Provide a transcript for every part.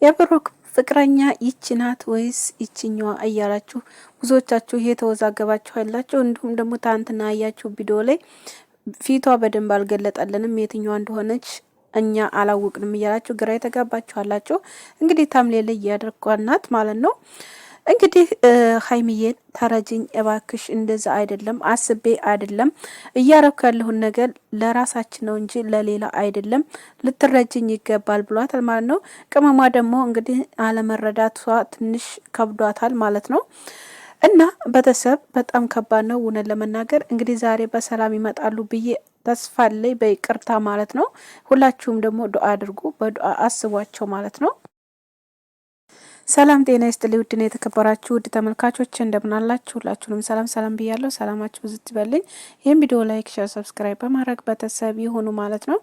የብሩክ ፍቅረኛ ይችናት ወይስ ይችኛዋ እያላችሁ ብዙዎቻችሁ እየተወዛገባችሁ ያላችሁ፣ እንዲሁም ደግሞ ታንትና ያያችሁ ቪዲዮ ላይ ፊቷ በደንብ አልገለጠልንም የትኛዋ እንደሆነች እኛ አላወቅንም እያላችሁ ግራ የተጋባችሁ አላችሁ። እንግዲህ ታምሌ ላይ ያደርጓናት ማለት ነው። እንግዲህ ሀይሚዬን ተረጅኝ እባክሽ፣ እንደዛ አይደለም አስቤ አይደለም እያረኩ ያለሁን ነገር ለራሳችን ነው እንጂ ለሌላ አይደለም፣ ልትረጅኝ ይገባል ብሏታል ማለት ነው። ቅመሟ ደግሞ እንግዲህ አለመረዳቷ ትንሽ ከብዷታል ማለት ነው። እና ቤተሰብ በጣም ከባድ ነው እውነት ለመናገር። እንግዲህ ዛሬ በሰላም ይመጣሉ ብዬ ተስፋ አለኝ፣ በይቅርታ ማለት ነው። ሁላችሁም ደግሞ ዱአ አድርጉ፣ በዱአ አስቧቸው ማለት ነው። ሰላም ጤና ይስጥልኝ ውድና የተከበራችሁ ውድ ተመልካቾች እንደምን አላችሁ? ሁላችሁንም ሰላም ብያለሁ። ሰላማችሁ ብዙ ይበልኝ። ይህን ቪዲዮ ላይክ፣ ሼር፣ ሰብስክራይብ በማድረግ ቤተሰብ ይሁኑ ማለት ነው።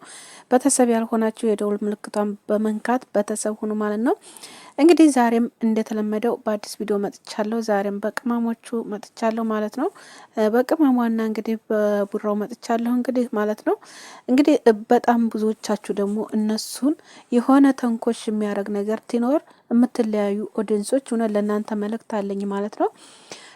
ቤተሰብ ያልሆናችሁ የደውል ምልክቷን በመንካት ቤተሰብ ሁኑ ማለት ነው። እንግዲህ ዛሬም እንደተለመደው በአዲስ ቪዲዮ መጥቻለሁ። ዛሬም በቅመሞቹ መጥቻለሁ ማለት ነው። በቅመሟና እንግዲህ በቡራው መጥቻለሁ እንግዲህ ማለት ነው። እንግዲህ በጣም ብዙዎቻችሁ ደግሞ እነሱን የሆነ ተንኮሽ የሚያደርግ ነገር ሲኖር የምትለያዩ ኦዲየንሶች ሆነ ለእናንተ መልእክት አለኝ ማለት ነው።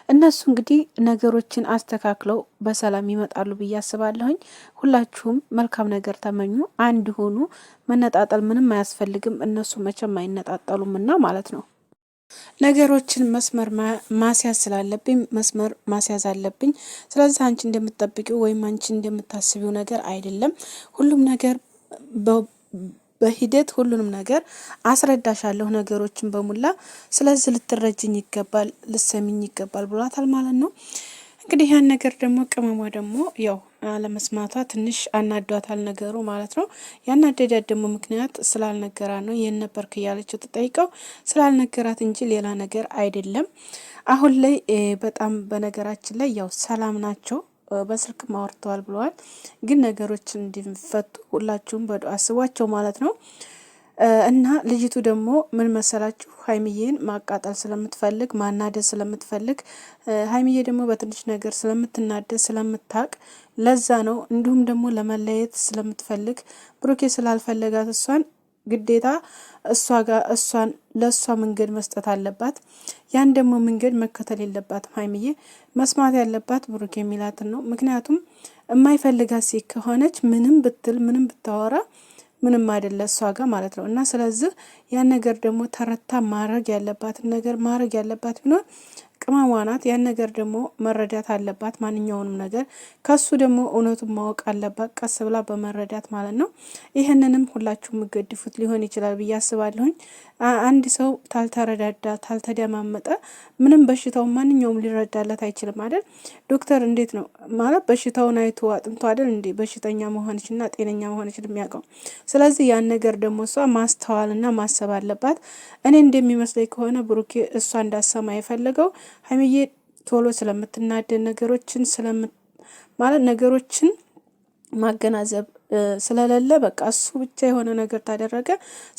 እነሱ እንግዲህ ነገሮችን አስተካክለው በሰላም ይመጣሉ ብዬ አስባለሁኝ። ሁላችሁም መልካም ነገር ተመኙ፣ አንድ ሆኑ። መነጣጠል ምንም አያስፈልግም። እነሱ መቼም አይነጣጠሉምና ማለት ነው። ነገሮችን መስመር ማስያዝ ስላለብኝ መስመር ማስያዝ አለብኝ። ስለዚህ አንቺ እንደምትጠብቂው ወይም አንቺ እንደምታስቢው ነገር አይደለም። ሁሉም ነገር በሂደት ሁሉንም ነገር አስረዳሻለሁ፣ ነገሮችን በሙላ። ስለዚህ ልትረጅኝ ይገባል፣ ልሰሚኝ ይገባል ብሏታል ማለት ነው። እንግዲህ ያን ነገር ደግሞ ቅመሟ ደግሞ ያው አለመስማቷ ትንሽ አናዷታል ነገሩ ማለት ነው። ያናደዳት ደግሞ ምክንያት ስላልነገራት ነው። ይህን ነበርክ እያለችው ተጠይቀው ስላልነገራት እንጂ ሌላ ነገር አይደለም። አሁን ላይ በጣም በነገራችን ላይ ያው ሰላም ናቸው፣ በስልክ ማወርተዋል ብለዋል። ግን ነገሮችን እንዲፈቱ ሁላችሁም በዱአ አስቧቸው ማለት ነው። እና ልጅቱ ደግሞ ምን መሰላችሁ፣ ሀይሚዬን ማቃጠል ስለምትፈልግ ማናደድ ስለምትፈልግ፣ ሀይሚዬ ደግሞ በትንሽ ነገር ስለምትናደድ ስለምታቅ ለዛ ነው። እንዲሁም ደግሞ ለመለየት ስለምትፈልግ ብሩኬ ስላልፈለጋት እሷን ግዴታ እሷን ለእሷ መንገድ መስጠት አለባት። ያን ደግሞ መንገድ መከተል የለባትም። ሀይሚዬ መስማት ያለባት ብሩክ የሚላትን ነው። ምክንያቱም የማይፈልጋት ሴት ከሆነች ምንም ብትል ምንም ብታወራ ምንም አይደለ እሷ ጋር ማለት ነው። እና ስለዚህ ያን ነገር ደግሞ ተረታ ማድረግ ያለባትን ነገር ማድረግ ያለባት ቢኖር ቅመሟ ናት። ያን ነገር ደግሞ መረዳት አለባት። ማንኛውንም ነገር ከሱ ደግሞ እውነቱን ማወቅ አለባት፣ ቀስ ብላ በመረዳት ማለት ነው። ይህንንም ሁላችሁ የምገድፉት ሊሆን ይችላል ብዬ አስባለሁኝ። አንድ ሰው ታልተረዳዳ ታልተደማመጠ ምንም በሽታውን ማንኛውም ሊረዳለት አይችልም አይደል? ዶክተር እንዴት ነው ማለት በሽታውን አይቶ አጥንቶ አይደል እንዴ በሽተኛ መሆንችና ጤነኛ መሆንች የሚያውቀው። ስለዚህ ያን ነገር ደግሞ እሷ ማስተዋልና ማሰብ አለባት። እኔ እንደሚመስለኝ ከሆነ ብሩኬ እሷ እንዳሰማ የፈለገው ሀይሚዬ ቶሎ ስለምትናደድ ነገሮችን ማለት ነገሮችን ማገናዘብ ስለሌለ በቃ እሱ ብቻ የሆነ ነገር ታደረገ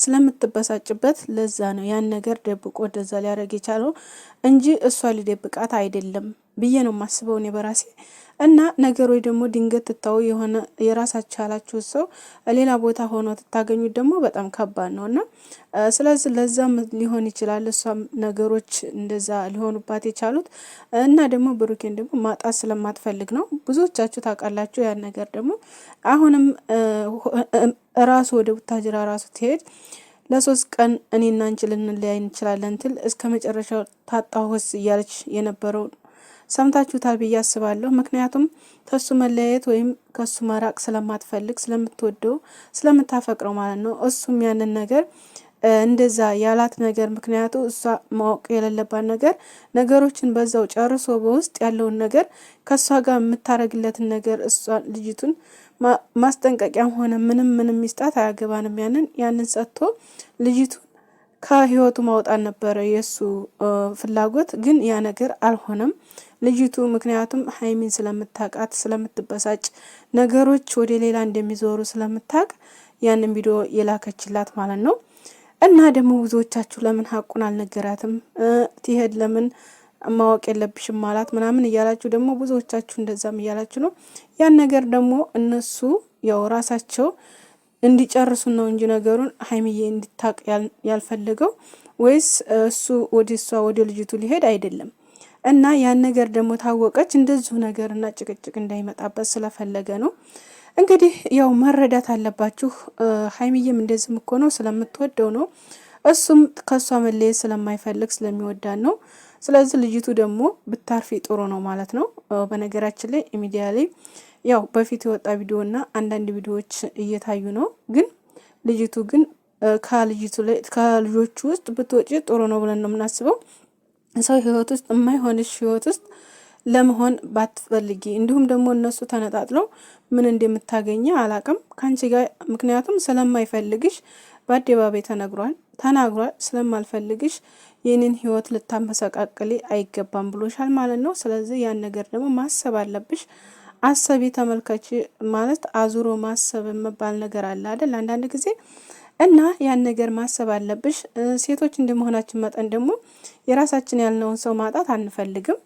ስለምትበሳጭበት ለዛ ነው ያን ነገር ደብቆ ወደዛ ሊያደርግ የቻለው እንጂ እሷ ሊደብቃት አይደለም ብዬ ነው የማስበው እኔ በራሴ። እና ነገሮች ደግሞ ድንገት ትታው የሆነ የራሳችሁ ያላችሁ ሰው ሌላ ቦታ ሆኖ ትታገኙት ደግሞ በጣም ከባድ ነው። እና ስለዚህ ለዛም ሊሆን ይችላል እሷም ነገሮች እንደዛ ሊሆኑባት የቻሉት። እና ደግሞ ብሩኬን ደግሞ ማጣት ስለማትፈልግ ነው። ብዙዎቻችሁ ታውቃላችሁ ያን ነገር ደግሞ አሁንም ራሱ ወደ ቡታጅራ ራሱ ትሄድ ለ3 ቀን እኔና አንቺ ልንለያይ እንችላለን ትል እስከ መጨረሻው ታጣሁስ እያለች የነበረው ሰምታችሁታል ብዬ አስባለሁ። ምክንያቱም ከሱ መለያየት ወይም ከሱ መራቅ ስለማትፈልግ ስለምትወደው ስለምታፈቅረው ማለት ነው። እሱም ያንን ነገር እንደዛ ያላት ነገር ምክንያቱ እሷ ማወቅ የሌለባት ነገር ነገሮችን በዛው ጨርሶ በውስጥ ያለውን ነገር ከሷ ጋር የምታረግለትን ነገር እሷ ልጅቱን ማስጠንቀቂያም ሆነ ምንም ሚስጣት አያገባንም። ያንን ሰጥቶ ልጅቱን ከህይወቱ ማውጣት ነበረ የሱ ፍላጎት። ግን ያ ነገር አልሆነም። ልጅቱ ምክንያቱም ሀይሚን ስለምታቃት ስለምትበሳጭ ነገሮች ወደ ሌላ እንደሚዞሩ ስለምታቅ ያንን ቪዲዮ የላከችላት ማለት ነው። እና ደግሞ ብዙዎቻችሁ ለምን ሀቁን አልነገራትም ትሄድ ለምን ማወቅ የለብሽም ማለት ምናምን እያላችሁ ደግሞ ብዙዎቻችሁ እንደዛም እያላችሁ ነው። ያን ነገር ደግሞ እነሱ ያው ራሳቸው እንዲጨርሱ ነው እንጂ ነገሩን ሀይሚዬ እንድታቅ ያልፈለገው ወይስ እሱ ወደ እሷ ወደ ልጅቱ ሊሄድ አይደለም። እና ያን ነገር ደግሞ ታወቀች እንደዚሁ ነገርና ጭቅጭቅ እንዳይመጣበት ስለፈለገ ነው። እንግዲህ ያው መረዳት አለባችሁ። ሀይሚዬም እንደዚህም እኮ ነው ስለምትወደው ነው። እሱም ከሷ መለየት ስለማይፈልግ ስለሚወዳን ነው። ስለዚህ ልጅቱ ደግሞ ብታርፊ ጥሩ ነው ማለት ነው። በነገራችን ላይ ሚዲያ ላይ ያው በፊት የወጣ ቪዲዮና አንዳንድ ቪዲዮዎች እየታዩ ነው። ግን ልጅቱ ግን ከልጆቹ ውስጥ ብትወጪ ጥሩ ነው ብለን ነው የምናስበው። ሰው ህይወት ውስጥ የማይሆንሽ ህይወት ውስጥ ለመሆን ባትፈልጊ፣ እንዲሁም ደግሞ እነሱ ተነጣጥለው ምን እንደምታገኘ አላቅም ካንቺ ጋር። ምክንያቱም ስለማይፈልግሽ በአደባባይ ተናግሯል። ስለማልፈልግሽ የኔን ህይወት ልታመሰቃቅሊ አይገባም ብሎሻል ማለት ነው። ስለዚህ ያን ነገር ደግሞ ማሰብ አለብሽ። አሰቢ ተመልካች ማለት አዙሮ ማሰብ የመባል ነገር አለ አይደል? አንዳንድ ጊዜ እና ያን ነገር ማሰብ አለብሽ። ሴቶች እንደመሆናችን መጠን ደግሞ የራሳችን ያልነውን ሰው ማጣት አንፈልግም።